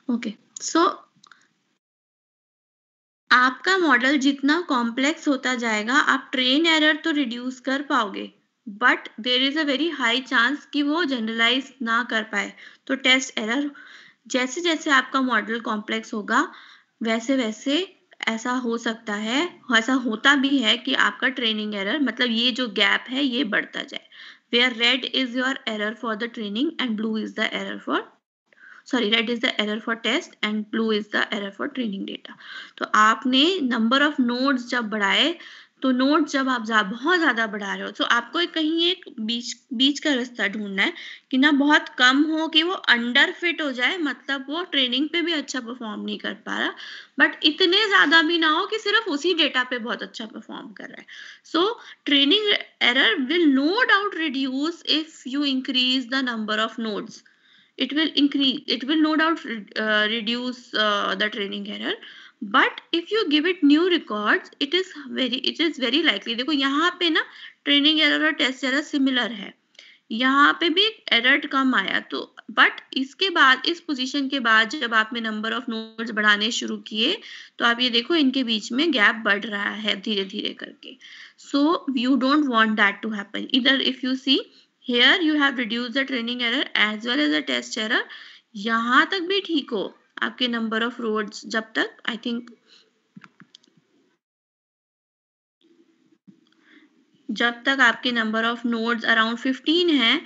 Okay, सो आपका model जितना complex होता जाएगा, आप ट्रेन एरर तो रिड्यूस कर पाओगे, but there is a very high chance कि वो जनरलाइज ना कर पाए। तो टेस्ट एरर, जैसे जैसे आपका मॉडल कॉम्प्लेक्स होगा, वैसे वैसे ऐसा हो सकता है, ऐसा होता भी है कि आपका ट्रेनिंग एरर, मतलब ये जो गैप है ये बढ़ता जाए, where red is your error for the training and blue is the error for, sorry, red is the error for test and blue is the error for training data. तो आपने number of nodes जब बढ़ाए, तो nodes जब आप बहुत ज्यादा बढ़ा रहे हो, तो आपको कहीं एक बीच बीच का रास्ता ढूंढना है कि ना बहुत कम हो कि वो अंडर फिट हो जाए, मतलब वो ट्रेनिंग पे भी अच्छा परफॉर्म नहीं कर पा रहा, बट इतने ज्यादा भी ना हो कि सिर्फ उसी डेटा पे बहुत अच्छा परफॉर्म कर रहा है। So training error will no doubt reduce if you increase the number of nodes, it will increase, it will no doubt reduce the training error, but if you give it new records, it is very likely, देखो यहाँ पे ना training error और test error similar है, यहाँ पे भी error कम आया, तो बट इसके बाद, इस पोजीशन के बाद जब आपने नंबर ऑफ नोड्स बढ़ाने शुरू किए, तो आप ये देखो इनके बीच में गैप बढ़ रहा है धीरे धीरे करके। So you don't want that to happen, इधर if you see, here you have reduced the training error as well as the test error, यहाँ तक भी ठीक हो आपके नंबर ऑफ रोड्स, जब तक आई थिंक, जब तक आपके नंबर ऑफ नोड्स अराउंड 15 है,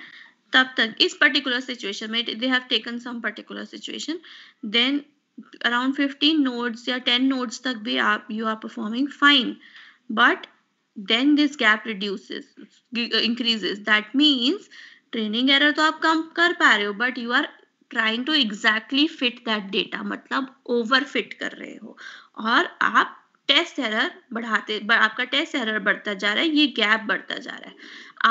तब तक इस पर्टिकुलर सिचुएशन में they have taken some particular situation, then around 15 nodes या 10 नोड्स तक भी आप you are performing fine, but then this gap reduces, increases, that means training error तो आप कम कर पा रहे हो, but you are trying to exactly fit that data, मतलब ओवर फिट कर रहे हो, और आप टेस्ट एरर बढ़ाते, आपका टेस्ट एरर बढ़ता जा रहा है, ये गैप बढ़ता जा रहा है।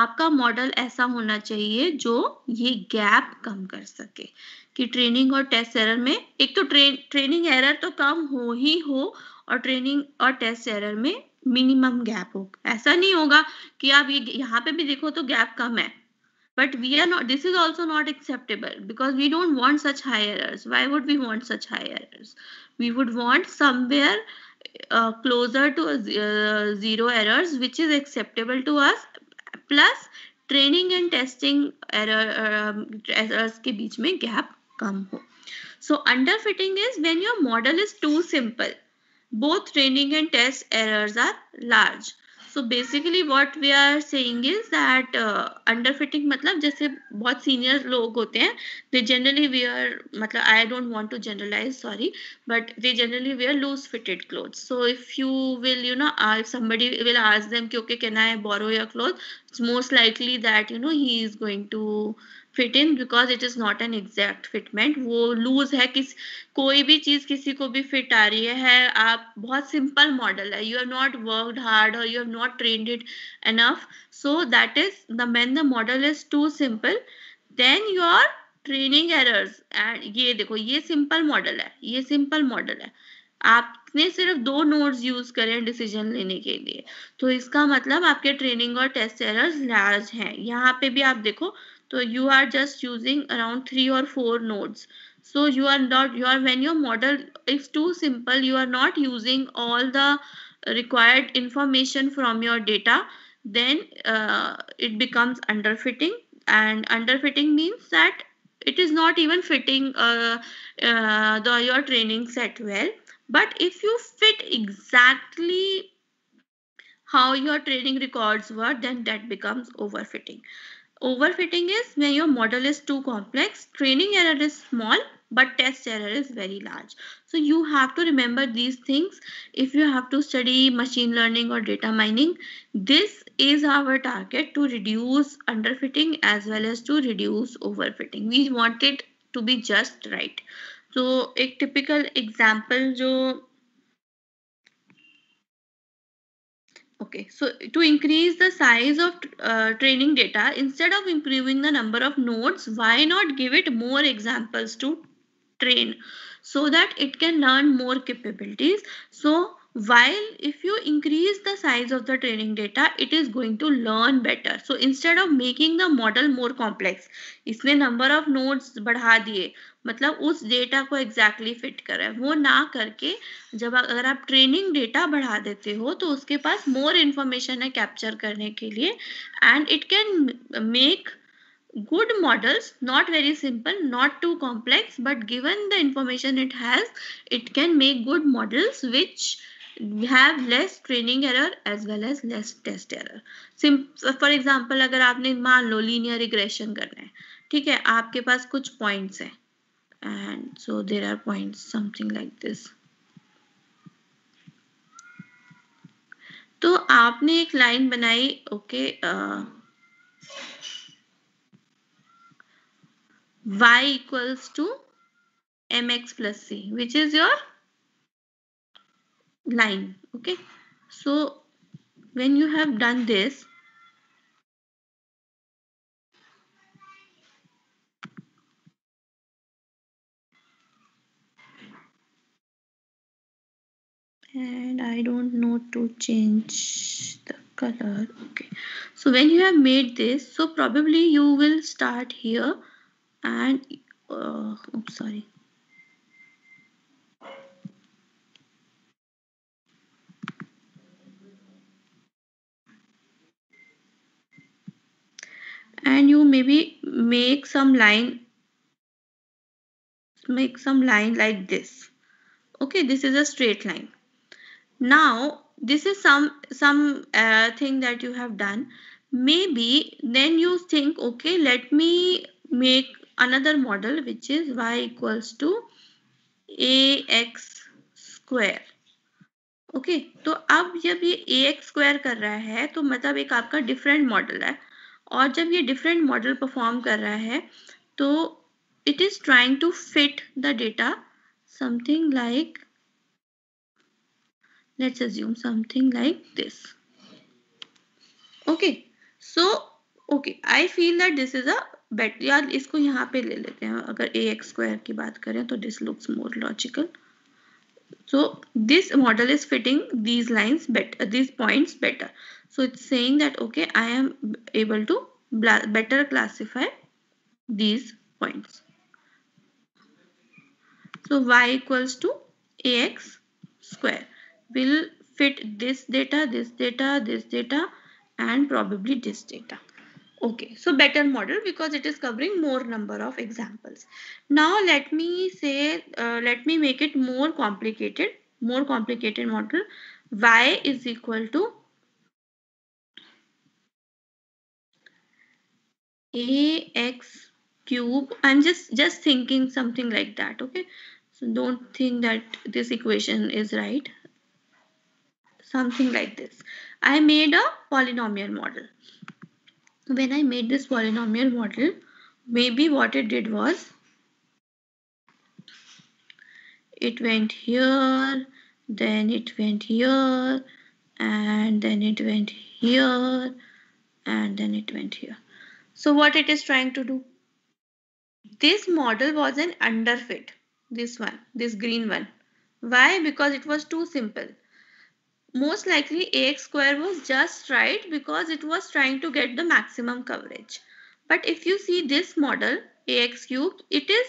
आपका मॉडल ऐसा होना चाहिए जो ये गैप कम कर सके, कि ट्रेनिंग और टेस्ट एरर में एक तो ट्रेनिंग एरर तो कम हो ही हो, और ट्रेनिंग और टेस्ट एरर में मिनिमम गैप हो। ऐसा नहीं होगा कि आप ये यहाँ पे भी देखो तो गैप कम है, but we are not, this is also not acceptable because we don't want such high errors. Why would we want such high errors? We would want somewhere closer to zero errors, which is acceptable to us, plus training and testing errors के बीच में gap कम हो. So underfitting is when your model is too simple, both training and test errors are large. So basically what we are saying is that underfitting मतलब जैसे बहुत senior लोग होते हैं, they generally wear, मतलब I don't want to generalize, sorry, but they generally wear loose fitted clothes. So if you will, you know, if somebody will ask them कि okay, can I borrow your clothes, it's most likely that, you know, he is going to fit in because it is not an exact fitment, वो loose है, किस कोई भी चीज किसी को भी फिट आ रही है, आप बहुत सिंपल मॉडल है, you have not worked hard और you have not trained it enough, so that is the when the model is too simple, then your training errors, and ये देखो ये सिंपल मॉडल है, ये सिंपल मॉडल है, आपने सिर्फ 2 नोड्स यूज करें डिसीजन लेने के लिए, तो इसका मतलब आपके ट्रेनिंग और टेस्ट एरर्स लार्ज हैं। यहाँ पे भी आप देखो तो you are just using around 3 or 4 nodes, so you are not, you are, when your model is too simple, you are not using all the required information from your data, then it becomes underfitting, and underfitting means that it is not even fitting your training set well, but if you fit exactly how your training records were, then that becomes overfitting. Overfitting is when your model is too complex, training error is small, but test error is very large. So you have to remember these things if you have to study machine learning or data mining. This is our target, to reduce underfitting as well as to reduce overfitting. We want it to be just right. So एक typical example जो, okay, so to increase the size of training data, instead of improving the number of nodes, why not give it more examples to train so that it can learn more capabilities? So while if you increase the size of the training data, it is going to learn better. So instead of making the model more complex, इसने number of nodes बढ़ा दिए, मतलब उस data को exactly fit कर रहा है, वो ना करके जब अगर आप ट्रेनिंग डेटा बढ़ा देते हो तो उसके पास more information है कैप्चर करने के लिए, and it can make good models, not very simple, not too complex, but given the information it has, it can make good models which have less training error as well as less test error. For example, अगर आपने मान लो linear regression करना है, ठीक है, आपके पास कुछ points हैं, and so there are points something like this. तो आपने एक लाइन बनाई, okay, y equals to mx plus c, which is your line. Okay, so when you have done this, and I don't know to change the color. Okay, so when you have made this, so probably you will start here and oops, sorry. And you maybe make some line like this. Okay, this is a straight line. Now this is some thing that you have done. Maybe then you think, okay, let me make another model which is y equals to ax square. Okay, तो अब जब ये ax square कर रहा है तो मतलब एक आपका डिफरेंट मॉडल है, और जब ये डिफरेंट मॉडल परफॉर्म कर रहा है तो it is trying to fit the data something like, let's assume something like this. Okay, so okay, I feel that this is a better, यार इसको यहाँ पे ले लेते हैं, अगर ax स्क्वायर की बात करें तो this looks more logical. So this model is fitting these lines better, these points better. So it's saying that okay, I am able to better classify these points. So y equals to ax square will fit this data, this data, this data, and probably this data. Okay, so better model because it is covering more number of examples. Now let me say, let me make it more complicated model. Y is equal to ax cube. I'm just thinking something like that. Okay, so don't think that this equation is right. Something like this. I made a polynomial model. When I made this polynomial model, maybe what it did was it went here, then it went here, and then it went here, and then it went here. So what it is trying to do? This model was an underfit. This one, this green one. Why? Because it was too simple. Most likely ax square was just right because it was trying to get the maximum coverage. But if you see this model, ax cubed, it is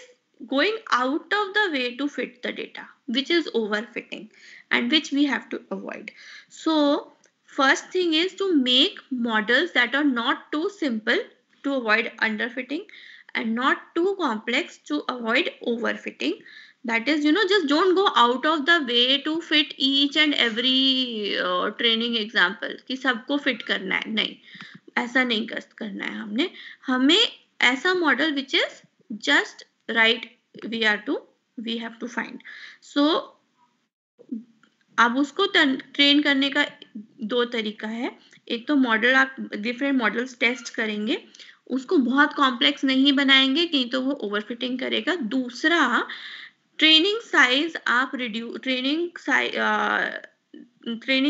going out of the way to fit the data, which is overfitting and which we have to avoid. So first thing is to make models that are not too simple to avoid underfitting and not too complex to avoid overfitting. That is, just don't go out of the way to fit each and every training example कि सबको fit करना है, नहीं, ऐसा नहीं करना है हमें ऐसा model which is just right we have to find. So अब उसको ट्रेन करने का दो तरीका है. एक तो मॉडल आप डिफरेंट मॉडल्स टेस्ट करेंगे, उसको बहुत कॉम्प्लेक्स नहीं बनाएंगे कहीं तो वो ओवरफिटिंग करेगा. दूसरा, ट्रेनिंग साइज आप ट्रेनिंग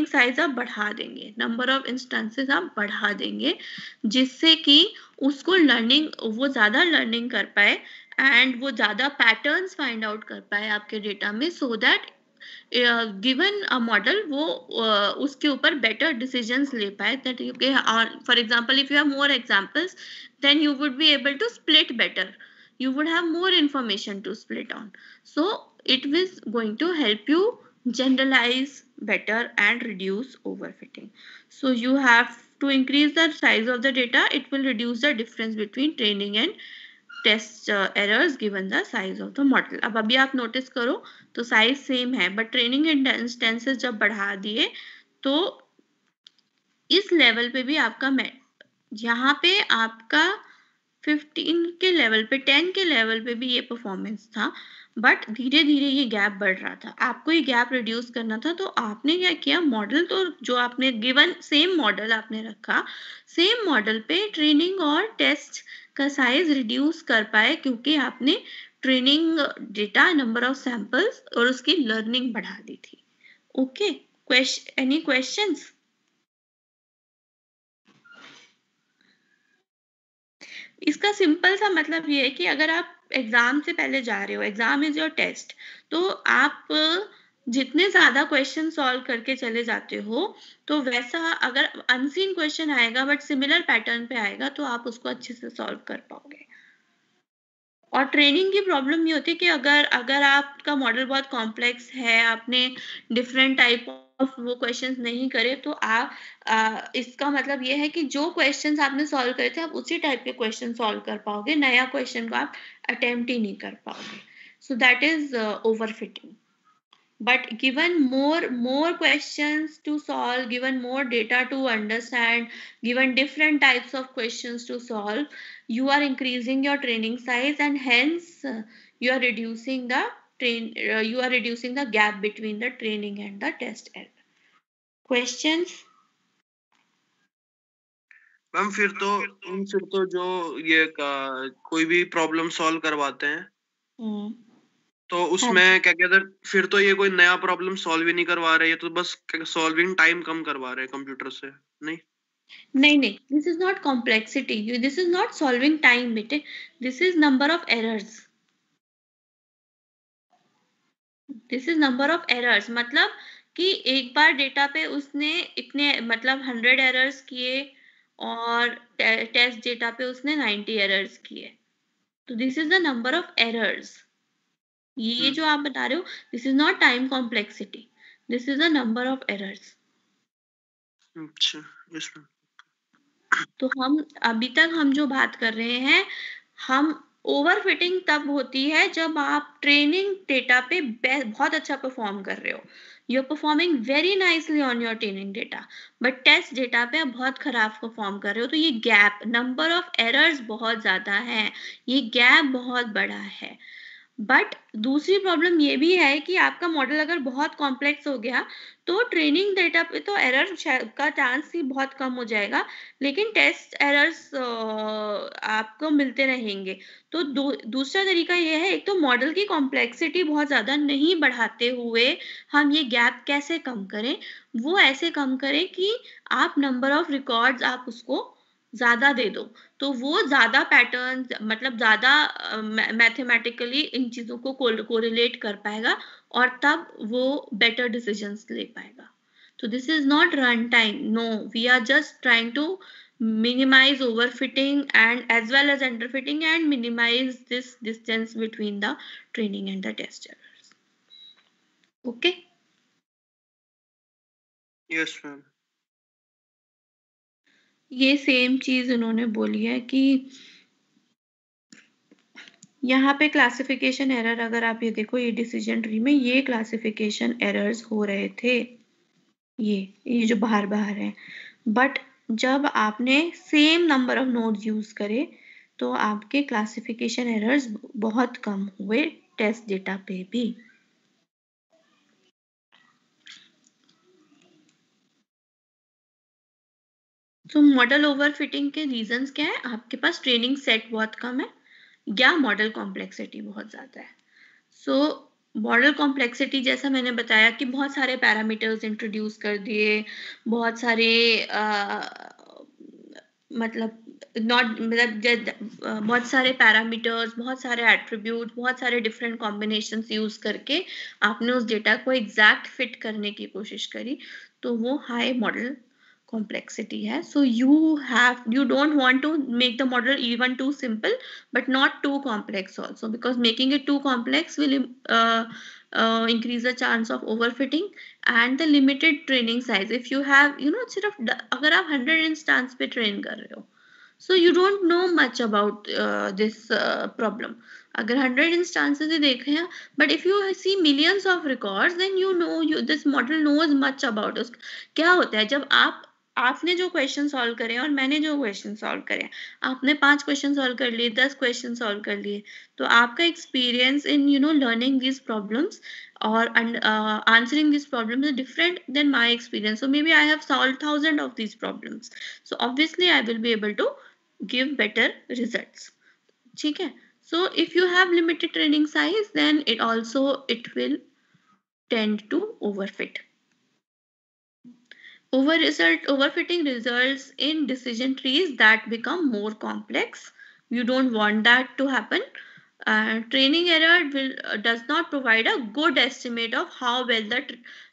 साइज आप बढ़ा देंगे, नंबर ऑफ इंस्टेंसेस आप बढ़ा देंगे, जिससे कि उसको वो ज़्यादा लर्निंग कर पाए एंड वो ज़्यादा पैटर्न्स फाइंड आउट कर पाए आपके डेटा में, so that given a model वो उसके ऊपर बेटर डिसीजंस ले पाए, दैट यू के for example if you have more examples then you would be able to split better, you would have more information to split on, so it is going to help you generalize better and reduce overfitting. So you have to increase the size of the data, it will reduce the difference between training and test errors given the size of the model. अब अभी आप notice करो तो size same है, but training instances जब बढ़ा दिए तो इस लेवल पे भी आपका यहाँ पे आपका 15 के लेवल पे 10 के लेवल पे भी ये परफॉर्मेंस था, बट धीरे धीरे ये गैप बढ़ रहा था. आपको ये गैप रिड्यूस करना था, तो आपने क्या किया, मॉडल तो जो आपने गिवन सेम मॉडल आपने रखा, सेम मॉडल पे ट्रेनिंग और टेस्ट का साइज रिड्यूस कर पाए, क्योंकि आपने training data, number of samples और उसकी लर्निंग बढ़ा दी थी. Okay, any questions? इसका सिंपल सा मतलब ये है कि अगर आप एग्जाम से पहले जा रहे हो, एग्जाम इज योर टेस्ट, तो आप जितने ज्यादा क्वेश्चन सॉल्व करके चले जाते हो, तो वैसा अगर अनसीन क्वेश्चन आएगा बट सिमिलर पैटर्न पे आएगा तो आप उसको अच्छे से सॉल्व कर पाओगे. और ट्रेनिंग की प्रॉब्लम ये होती है कि अगर आपका मॉडल बहुत कॉम्प्लेक्स है, आपने डिफरेंट टाइप ऑफ वो क्वेश्चंस नहीं करे, तो इसका मतलब ये है कि जो क्वेश्चंस आपने सॉल्व करे थे आप उसी टाइप के क्वेश्चन सॉल्व कर पाओगे, नया क्वेश्चन को आप अटेम्प्ट ही नहीं कर पाओगे. So that is overfitting. But given more questions to solve, given more data to understand, given different types of questions to solve, you are increasing your training size, and hence you are reducing the gap between the training and the test error. Questions? Ma'am फिर तो जो ये कोई भी problem solve करवाते हैं तो उसमें क्या कहते हैं, फिर तो ये कोई नया प्रॉब्लम सॉल्व ही नहीं करवा रहे, ये तो बस सॉल्विंग टाइम कम करवा रहे हैं कंप्यूटर से. नहीं, this is not complexity, this is not solving time बेटे, this is number of errors. This is number of errors, मतलब कि एक बार डेटा पे उसने इतने मतलब 100 एरर्स किए और टेस्ट डेटा पे उसने 90 एरर्स किए, तो this is the number of errors. ये जो आप बता रहे हो, this is not time complexity, this is the number of errors. अच्छा, यस मैम. तो हम अभी तक हम जो बात कर रहे हैं, हम ओवरफिटिंग तब होती है जब आप ट्रेनिंग डेटा पे बहुत अच्छा परफॉर्म कर रहे हो, you are performing very nicely on your training data, but test data पे आप बहुत खराब परफॉर्म कर रहे हो, तो ये गैप, नंबर ऑफ एरर्स बहुत ज्यादा है, ये गैप बहुत बड़ा है. बट दूसरी प्रॉब्लम ये भी है कि आपका मॉडल अगर बहुत कॉम्प्लेक्स हो गया तो ट्रेनिंग डेटा पे तो एरर का चांस ही बहुत कम हो जाएगा, लेकिन टेस्ट एरर्स आपको मिलते रहेंगे. तो दूसरा तरीका ये है, एक तो मॉडल की कॉम्प्लेक्सिटी बहुत ज़्यादा नहीं बढ़ाते हुए हम ये गैप कैसे कम करें, वो ऐसे कम करें कि आप नंबर ऑफ रिकॉर्ड्स आप उसको ज़्यादा दे दो, तो वो ज़्यादा पैटर्न मतलब ज़्यादा मैथमेटिकली इन चीज़ों को कोरिलेट कर पाएगा और तब वो बेटर डिसीजंस ले पाएगा. तो this is not run time, no, we are just trying to minimize overfitting and as well as underfitting and minimize this distance between the training and the test errors. Okay? Yes, ma'am. ये same चीज उन्होंने बोली है कि यहाँ पे classification error, अगर आप ये देखो, ये डिसीजन ट्री में ये क्लासिफिकेशन एरर्स हो रहे थे, ये जो बाहर है, बट जब आपने same number of nodes use करे तो आपके क्लासिफिकेशन एरर्स बहुत कम हुए टेस्ट डेटा पे भी. तो मॉडल ओवरफिटिंग के रीजंस क्या है? आपके पास ट्रेनिंग सेट बहुत कम है या मॉडल कॉम्प्लेक्सिटी बहुत ज्यादा है. सो मॉडल कॉम्प्लेक्सिटी, जैसा मैंने बताया कि बहुत सारे पैरामीटर्स इंट्रोड्यूस कर दिए, बहुत सारे मतलब नॉट मतलब बहुत सारे पैरामीटर्स, बहुत सारे एट्रीब्यूट, बहुत सारे डिफरेंट कॉम्बिनेशंस यूज करके आपने उस डेटा को एग्जैक्ट फिट करने की कोशिश करी, तो वो हाई मॉडल complexity है. So you don't want to make the model even too simple but not too complex also, because making it too complex will increase the chance of overfitting and the limited training size. If you have सिर्फ अगर आप 100 instance पे train कर रहे हो, so you don't know much about this problem. अगर 100 instances ही देखे हैं, but if you see millions of records, then this model knows much about us. क्या होता है जब आपने जो क्वेश्चन सॉल्व करे और मैंने जो क्वेश्चन सॉल्व करे, आपने 5 क्वेश्चन सॉल्व कर लिए, 10 क्वेश्चन सॉल्व कर लिए, तो आपका experience in learning these problems or answering these problems is different than my experience. So maybe I have solved 1,000 of these problems, so obviously I will be able to give better results. ठीक है? So if you have limited training size, then it will tend to overfit. Overfitting results in decision trees that become more complex. You don't want that to happen. Training error does not provide a good estimate of how well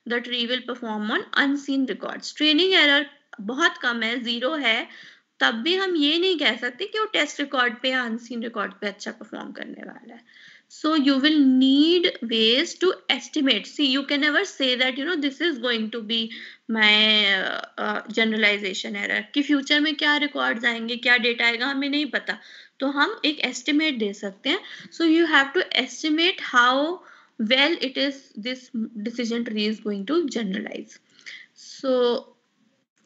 the tree will perform on unseen records. Training error बहुत कम है, 0 है, तब भी हम ये नहीं कह सकते कि वो टेस्ट रिकॉर्ड पे या अनसीन रिकॉर्ड पे अच्छा परफॉर्म करने वाला है. So you will need ways to estimate. See, you can never say that this is going to be my generalization error. कि future में क्या records आएंगे, क्या data आएगा, हमें नहीं पता, तो हम एक estimate दे सकते हैं. So you have to estimate how well this decision tree is going to generalize. So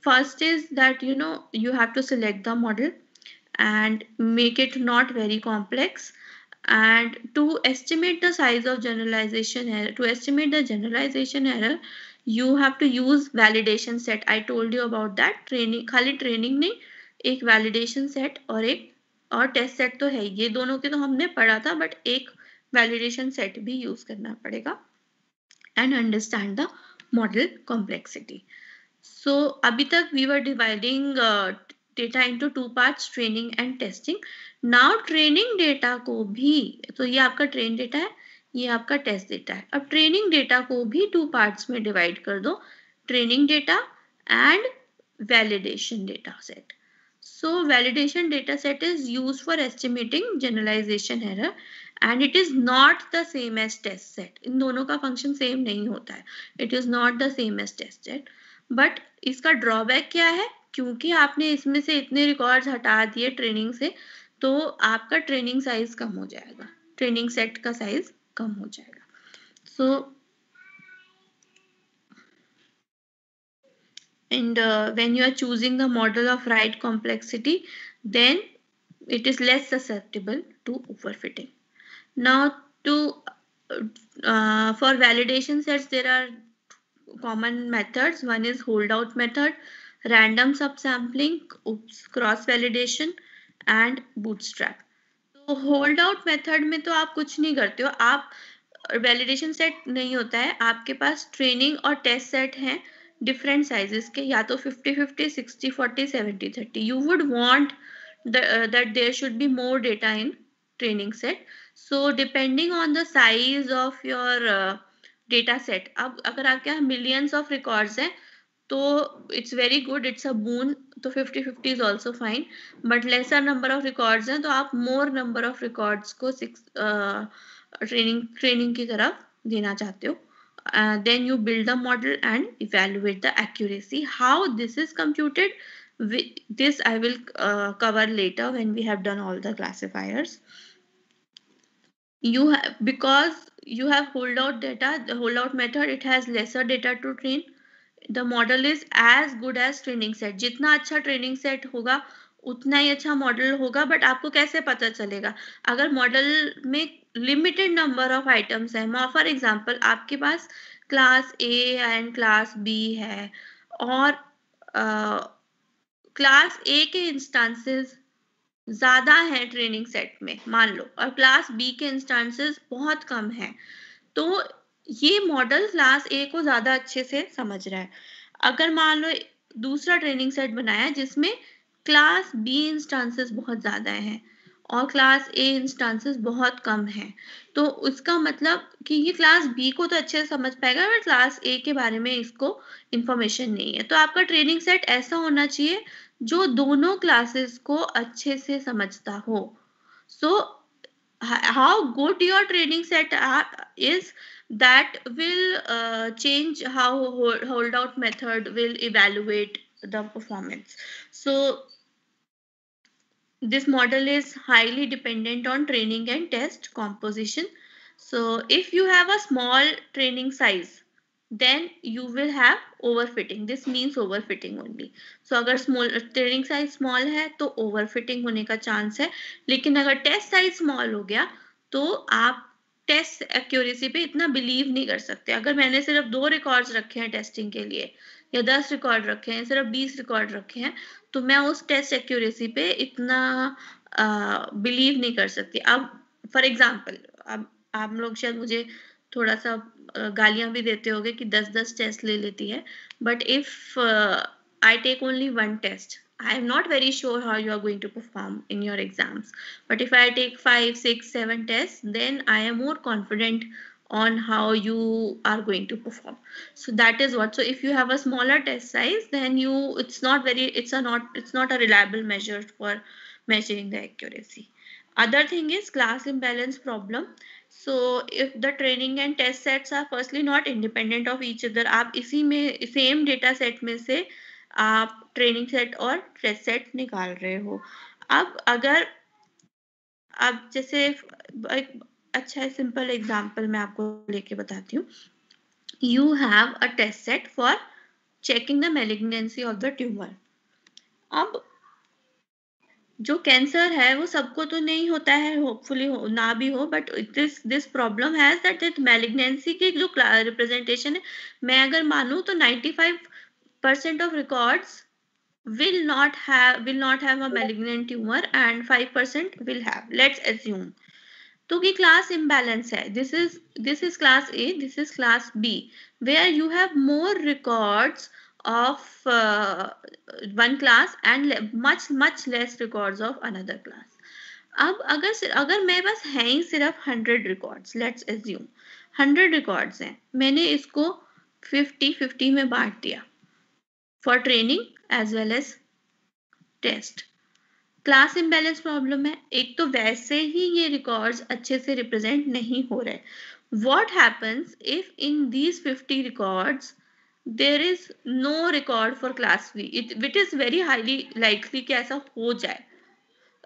first is that you have to select the model and make it not very complex. And to estimate the size of generalization error, to estimate the generalization error, you have to use validation set. I told you about that. Training, खाली training नहीं, एक validation set और test set तो है, ये दोनों के तो हमने पढ़ा था, बट एक validation set भी यूज करना पड़ेगा. and understand the model complexity. So अभी तक we were dividing data into 2 parts, training and testing. Now training data को भी, तो ये आपका train data है, ये आपका test data है. अब training data को भी 2 parts में divide कर दो, training data and validation data set. So validation data set is used for estimating generalization error and it is not the same as test set. इन दोनों का function same नहीं होता है. It is not the same as test set. But इसका drawback क्या है, क्योंकि आपने इसमें से इतने रिकॉर्ड्स हटा दिए ट्रेनिंग से, तो आपका ट्रेनिंग साइज कम हो जाएगा, ट्रेनिंग सेट का साइज कम हो जाएगा. सो and when you are choosing the model of right complexity, then it is less susceptible to overfitting. Now for validation sets, there are common methods. One is holdout method, random subsampling, cross validation and bootstrap. तो holdout method में तो आप कुछ नहीं करते हो, आप validation set नहीं होता है, आपके पास training और test set हैं different sizes के, या तो 50-50, 60-40, 70-30. You would want that there should be more data in training set. So depending on the size of your data set, अब अगर आपके यहाँ मिलियंस ऑफ रिकॉर्ड्स हैं तो it's very good, it's a boon, तो 50-50 is also fine. But lesser number of records हैं तो आप मोर नंबर ऑफ रिकॉर्ड्स को ट्रेनिंग की तरफ देना चाहते हो. Then you build the model and evaluate the accuracy. How this is computed, this I will cover later when we have done all the classifiers. Because you have holdout data, the holdout method, it has lesser data to train. The model is as good as training set. जितना अच्छा training set होगा उतना ही अच्छा model होगा. But आपको कैसे पता चलेगा अगर मॉडल में लिमिटेड नंबर ऑफ आइटम्स है. फॉर एग्जांपल आपके पास class A and class B है और क्लास ए के इंस्टांसेस ज्यादा है ट्रेनिंग सेट में मान लो, और क्लास बी के इंस्टांसेस बहुत कम है, तो ये मॉडल क्लास ए को ज्यादा अच्छे से समझ रहा है. अगर मान लो दूसरा ट्रेनिंग सेट बनाया जिसमें क्लास बी इंस्टांसेस बहुत ज़्यादा हैं और क्लास ए इंस्टांसेस बहुत कम हैं। तो उसका मतलब कि ये क्लास बी को तो अच्छे से समझ पाएगा बट क्लास ए के बारे में इसको इंफॉर्मेशन नहीं है। तो आपका ट्रेनिंग सेट ऐसा होना चाहिए जो दोनों क्लासेस को अच्छे से समझता हो। सो how good your training set is, that will change how holdout method will evaluate the performance. So this model is highly dependent on training and test composition. So if you have a small training size, then you will have overfitting. This means overfitting only. So अगर small training size small है तो overfitting होने का chance है. लेकिन अगर test size small हो गया तो आप टेस्ट एक्यूरेसी पे इतना बिलीव नहीं कर सकते. अगर मैंने सिर्फ 2 रिकॉर्ड्स रखे हैं टेस्टिंग के लिए या 10 रिकॉर्ड रखे हैं, सिर्फ 20 रिकॉर्ड रखे हैं, तो मैं उस टेस्ट एक्यूरेसी पे इतना बिलीव नहीं कर सकती. अब फॉर एग्जांपल, अब आप लोग शायद मुझे थोड़ा सा गालियां भी देते होंगे कि 10-10 टेस्ट ले लेती है, but if I take only one test, I am not very sure how you are going to perform in your exams. But if I take 5, 6, 7 tests, then I am more confident on how you are going to perform. So that is what. So if you have a smaller test size, then it's not a reliable measure for measuring the accuracy. Other thing is class imbalance problem. So if the training and test sets are firstly not independent of each other, आप इसी में same data set में से आप training set और test set निकाल रहे हो. अब अगर अब जैसे एक अच्छा सिंपल एग्जांपल मैं आपको लेके बताती हूँ. You have a test set for checking the malignancy of the tumour. अब जो कैंसर है वो सबको तो नहीं होता है, होपफुली हो ना भी हो, but this problem has that malignancy की जो रिप्रेजेंटेशन है, मैं अगर मानूं तो 95% of records will not have a malignant tumor and 5% will have. Let's assume. तो कि class imbalance है. This is class A, this is class B, where you have more records of one class and much less records of another class. अब अगर मेरे पास है ही सिर्फ 100 records, let's assume 100 records हैं, मैंने इसको 50-50 में बांट दिया for training as well as test. Class imbalance problem है. एक तो वैसे ही ये रिकॉर्ड्स अच्छे से रिप्रेजेंट नहीं हो रहे. What happens if in these 50 records there is no record for class B? It is very highly likely कि ऐसा हो जाए.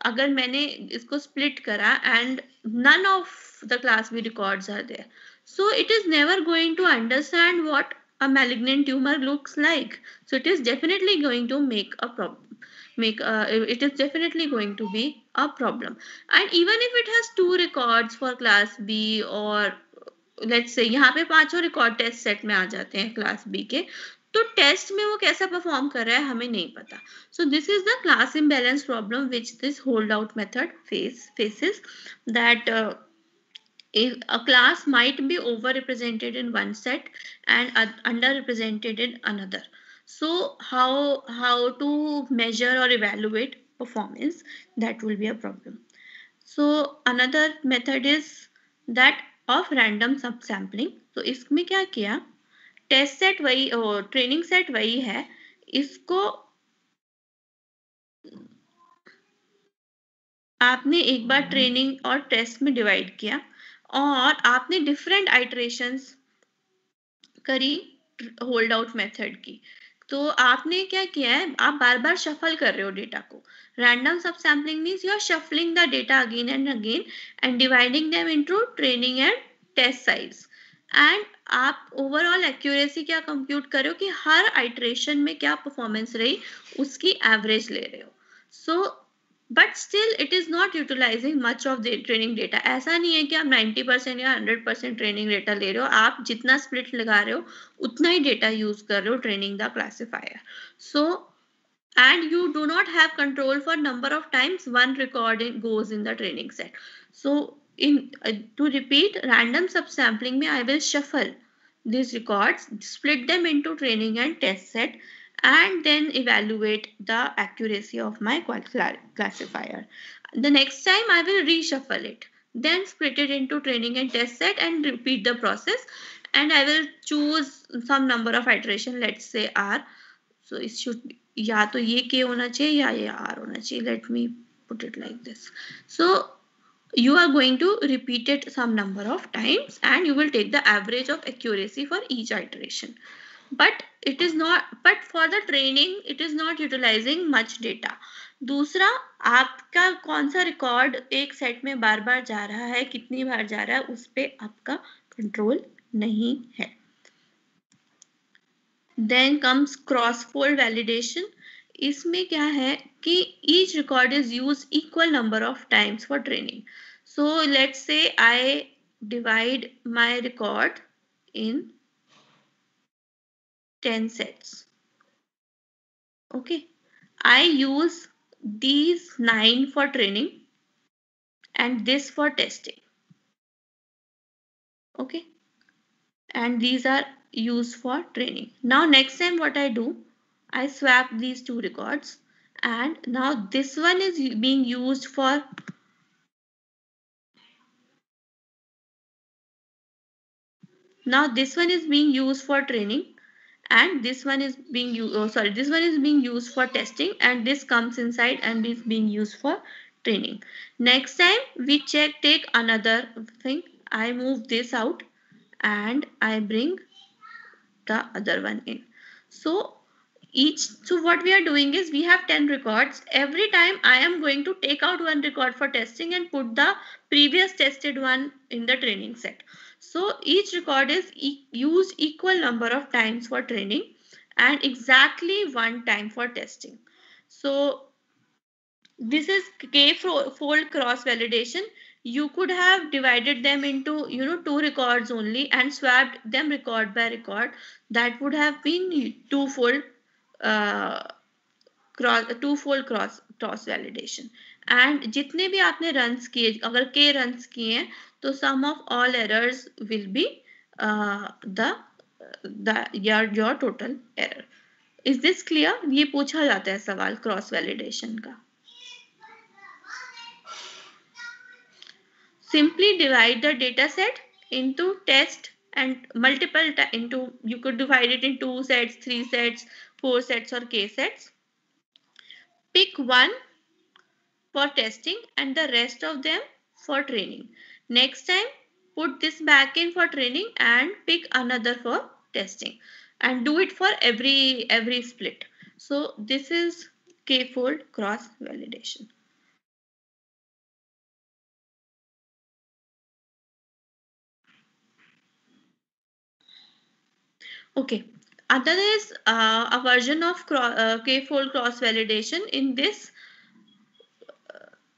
अगर मैंने इसको स्प्लिट करा and none of the class B records are there, so it is never going to understand what a malignant tumor looks like. So it is definitely going to make a problem. It is definitely going to be a problem. And even if it has 2 records for class B, or let's say यहाँ पे 5 record test set में आ जाते हैं class B के, तो test में वो कैसा परफॉर्म कर रहा है हमें नहीं पता. So this is the class imbalance problem which this holdout method faces, that if a class might be overrepresented in one set and underrepresented in another. So how to measure or evaluate performance, that will be a problem. So another method is that of random subsampling. तो इसमें क्या किया, test set वही और training set वही है, इसको आपने एक बार ट्रेनिंग और टेस्ट में डिवाइड किया और आपने डिफरेंट आइटरेशंस करी होल्ड आउट मेथड की. तो आपने क्या किया है, आप बार बार शफल कर रहे हो डेटा को. Random sub sampling means you are shuffling the data again and again and dividing them into training and test size. And आप ओवरऑल एक्यूरेसी क्या कंप्यूट कर रहे हो कि हर आइटरेशन में क्या परफॉर्मेंस रही, उसकी एवरेज ले रहे हो. So but still it is not utilising much of the training data. ऐसा नहीं है कि आप 90% या 100% ट्रेनिंग डेटा ले रहे हो, आप जितना स्प्लिट लगा रहे हो उतना ही डेटा यूज कर रहे हो training the classifier. So and you do not have control for number of times one record goes in the training set. So to repeat, random subsampling mein I will shuffle these records, split them into training and test set, and then evaluate the accuracy of my classifier. The next time I will reshuffle it, then split it into training and test set and repeat the process, and I will choose some number of iteration, let's say R. So it should या तो ये K होना चाहिए या ये R होना चाहिए. Let me put it like this. So you are going to repeat it some number of times and you will take the average of accuracy for each iteration. But it is not, but for the training it is not utilizing much data. दूसरा, आपका कौन सा record एक set में बार बार जा रहा है, कितनी बार जा रहा है, उस पे आपका कंट्रोल नहीं है. Then comes cross-fold validation. इसमें क्या है कि each record is used equal number of times for training. So let's say I divide my record in 10 sets. Okay. I use these 9 for training and this for testing. Okay. And these are used for training. Now next time what I do, I swap these two records and now this one is being used for training and this one is being used for testing, and this comes inside and is being used for training. Next time we take another thing. I move this out and I bring the other one in. So what we are doing is we have 10 records. Every time I am going to take out one record for testing and put the previous tested one in the training set. So each record is used equal number of times for training and exactly one time for testing. So this is k-fold cross validation. You could have divided them into 2 records only and swapped them record by record. That would have been twofold cross validation. And जितने भी आपने runs किए, अगर k runs किए हैं तो sum of all errors will be your total error. Is this clear? ये पूछा जाता है सवाल cross validation का. Simply divide the data set into test and multiple you could divide it in 2 sets, 3 sets, 4 sets or k sets. Pick one for testing and the rest of them for training. Next time put this back in for training and pick another for testing and do it for every split. So this is k-fold cross validation. Okay, another is a version of k-fold cross validation. In this,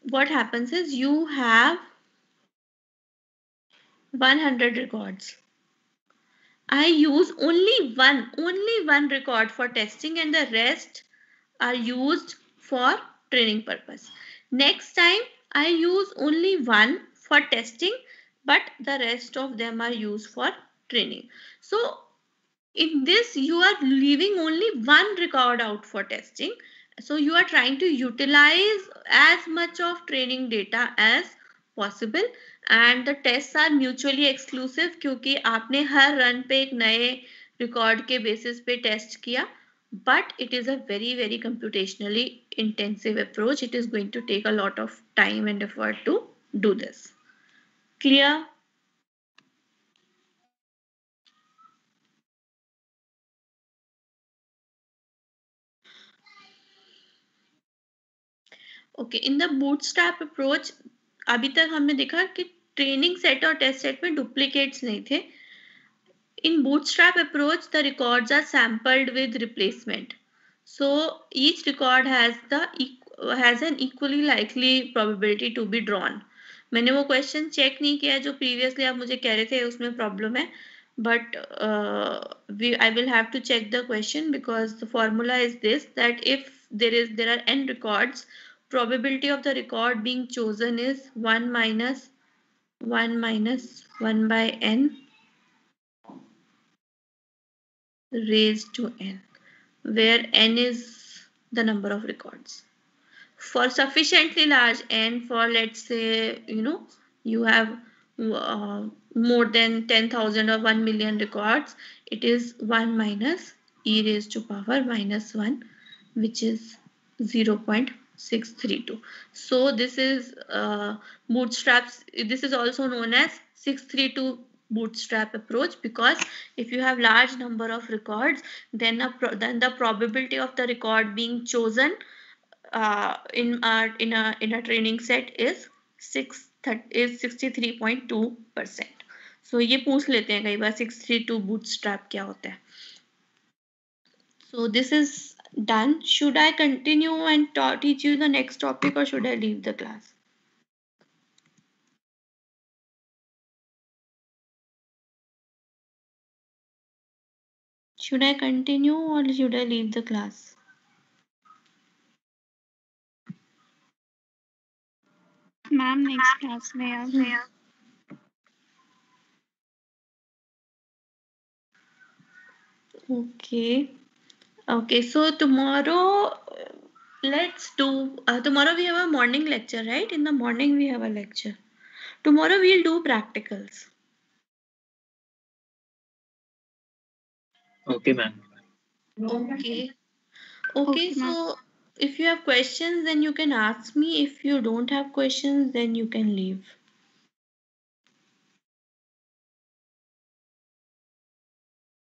what happens is you have 100 records. I use only one record for testing and the rest are used for training purpose. Next time I use only one for testing, but the rest of them are used for training. So in this you are leaving only one record out for testing. So you are trying to utilize as much of training data as possible and the tests are mutually exclusive क्योंकि आपने हर run पे एक नए record के basis पे test किया. But it is a very computationally intensive approach. It is going to take a lot of time and effort to do this. Clear? Okay, in the bootstrap approach अभी तक हमने देखा कि training set और test set में duplicates नहीं थे. In bootstrap approach the records are sampled with replacement. So each record has an equally likely probability to be drawn. मैंने वो क्वेश्चन चेक नहीं किया जो प्रीवियसली आप मुझे कह रहे थे उसमें प्रॉब्लम है, but I will have to check the question because the formula is this, that if there are n records, probability of the record being chosen is 1 minus 1 by n raised to n, where n is the number of records. For sufficiently large n, for let's say, you have more than 10,000 or 1 million records, it is 1 minus e raised to power minus 1, which is 0.632. So this is bootstraps. This is also known as 632 bootstrap approach, because if you have large number of records, then the probability of the record being chosen in a training set is 63.2%. So ये पूछ लेते हैं कई बार 632 bootstrap क्या होता है. So this is done. Should I continue and teach you the next topic, or should I leave the class? Should I continue or should I leave the class? Ma'am, next class में आप. Okay, so tomorrow let's do tomorrow we have a morning lecture, right? In the morning we have a lecture. Tomorrow we'll do practicals. Okay, ma'am. Okay, so if you have questions, then you can ask me. If you don't have questions, then you can leave.